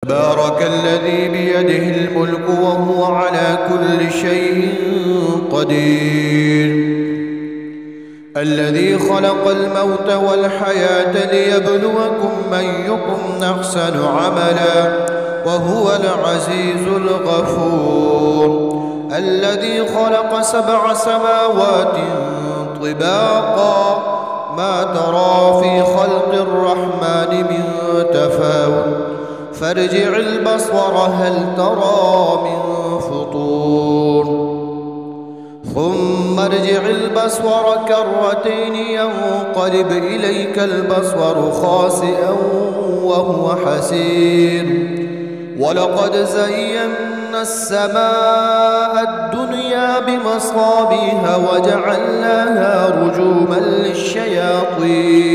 تبارك الذي بيده الملك وهو على كل شيء قدير الذي خلق الموت والحياة ليبلوكم أيكم أحسن عملا وهو العزيز الغفور الذي خلق 7 سماوات طباقا ما ترى في خلق الرحمن من تفاوت فارجع البصر هل ترى من فطور ثم ارجع البصر كرتين ينقلب إليك البصر خاسئا وهو حسير ولقد زينا السماء الدنيا بمصابيح وجعلناها رجوما للشياطين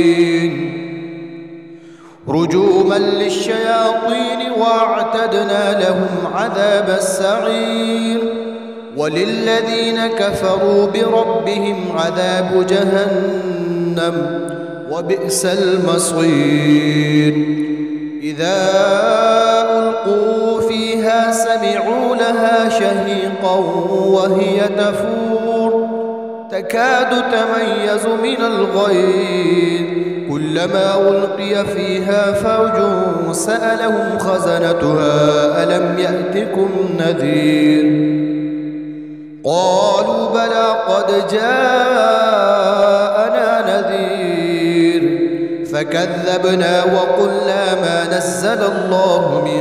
واعتدنا لهم عذاب السعير وللذين كفروا بربهم عذاب جهنم وبئس المصير إذا ألقوا فيها سمعوا لها شهيقا وهي تفور تكاد تميز من الغيظ كلما ألقي فيها فوج سألهم خزنتها ألم يأتكم نذير قالوا بلى قد جاءنا نذير فكذبنا وقلنا ما نزل الله من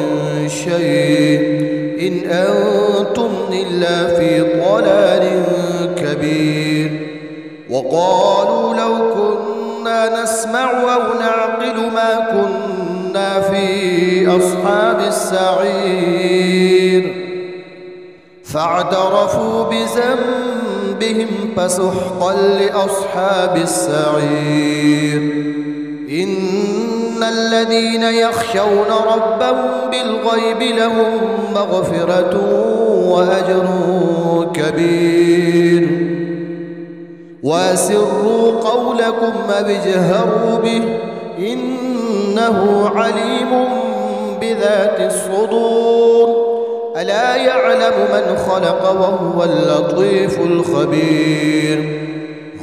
شيء إن أنتم إلا في ضلال كبير وقالوا لو كنا نسمع أو نعقل ما كنا في أصحاب السعير فاعترفوا بذنبهم فسحقا لأصحاب السعير إن الذين يخشون ربهم بالغيب لهم مغفرة وأجر كبير وأسروا قولكم أبجهروا به إنه عليم بذات الصدور ألا يعلم من خلق وهو اللطيف الخبير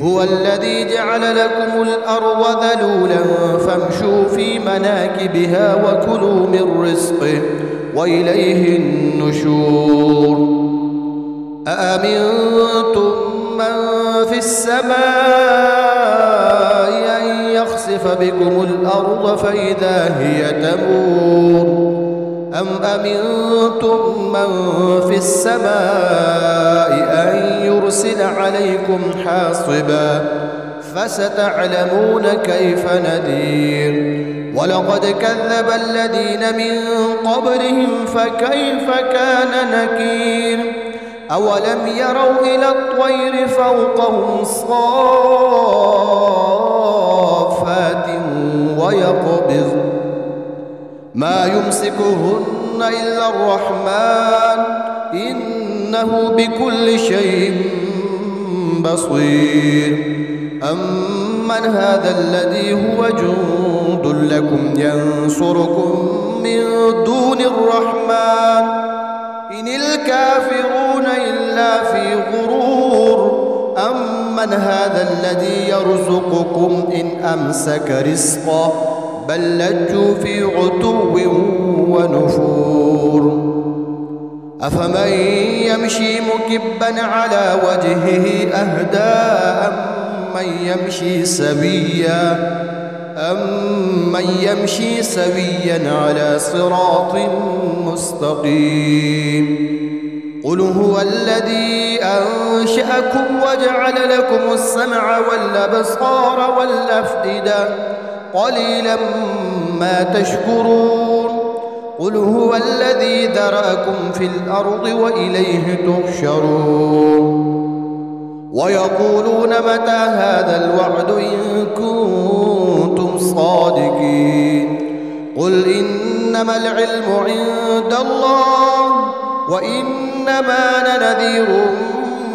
هو الذي جعل لكم الأرض ذلولا فامشوا في مناكبها وكلوا من رزقه وإليه النشور أأمنتم من في السماء أن يخسف بكم الأرض فإذا هي تمور أم أمنتم من في السماء أن يرسل عليكم حاصبا فستعلمون كيف نذير ولقد كذب الذين من قبلهم فكيف كان نكير أولم يروا إلى الطير فوقهم صافات ويقبض ما يمسكهن إلا الرحمن إنه بكل شيء بصير أمن هذا الذي هو جند لكم ينصركم من دون الرحمن إن الكافرون إلا في غرور أمن هذا الذي يرزقكم إن أمسك رزقه بل لجوا في عتو ونفور أفمن يمشي مكبا على وجهه أهدى أمن يمشي سويا على صراط مستقيم قل هو الذي أنشأكم وجعل لكم السمع والأبصار والأفئدة قليلا ما تشكرون قل هو الذي ذرأكم في الأرض وإليه تحشرون ويقولون متى هذا الوعد إن كنتم صادقين قل إنما العلم عند الله وإنما أنا نذير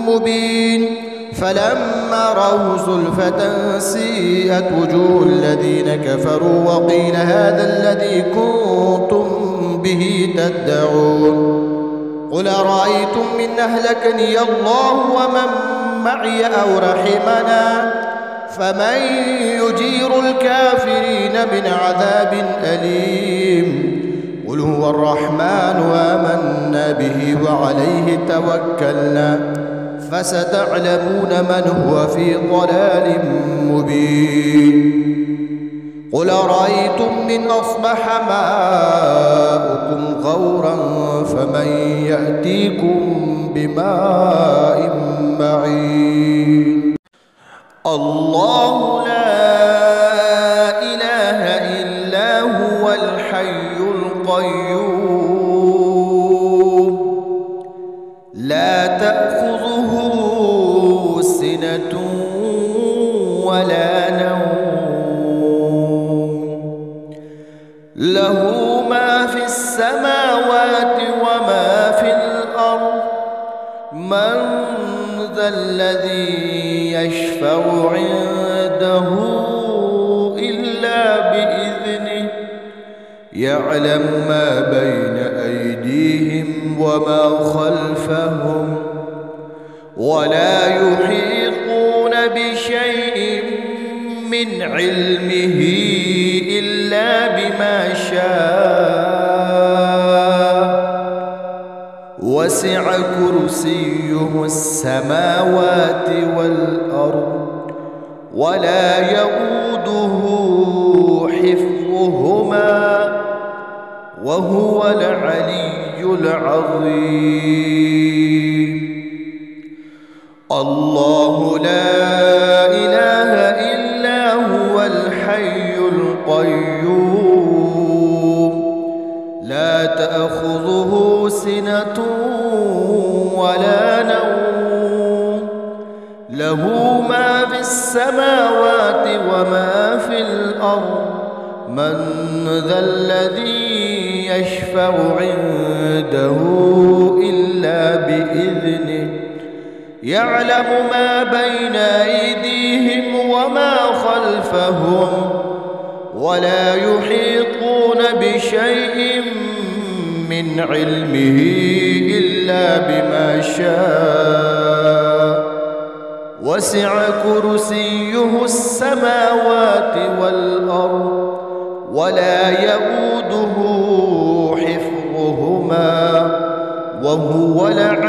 مبين فلما رأوا زلفة سيئت وجوه الذين كفروا وقيل هذا الذي كنتم به تدعون قل أرأيتم إن أهلكني الله ومن معي أو رحمنا فمن يجير الكافرين من عذاب أليم قل هو الرحمن آمنا به وعليه توكلنا فستعلمون من هو في ضلال مبين قل أرأيتم إن أصبح ماؤكم غورا فمن يأتيكم بماء معين الله لا إله إلا هو الحي القيوم لا تأخذه سنة ولا نوم له ما في السماوات وما في الأرض من ذا الذي يشفع عنده إلا بإذنه يعلم ما بين أيديهم وما خلفهم ولا يحيطون بشيء من علمه إلا بما شاء وسع كرسيه السماوات والأرض ولا يؤوده حفظهما وهو العلي العظيم الله لا إله إلا هو الحي القيوم لا تأخذه سنة ولا نوم له ما في السماوات وما في الأرض من ذا الذي يشفع عنده إلا بإذنه يعلم ما بين أيديهم وما خلفهم ولا يحيطون بشيء من علمه إلا بما شاء وسع كرسيه السماوات والأرض ولا يؤوده حفظهما وهو العلي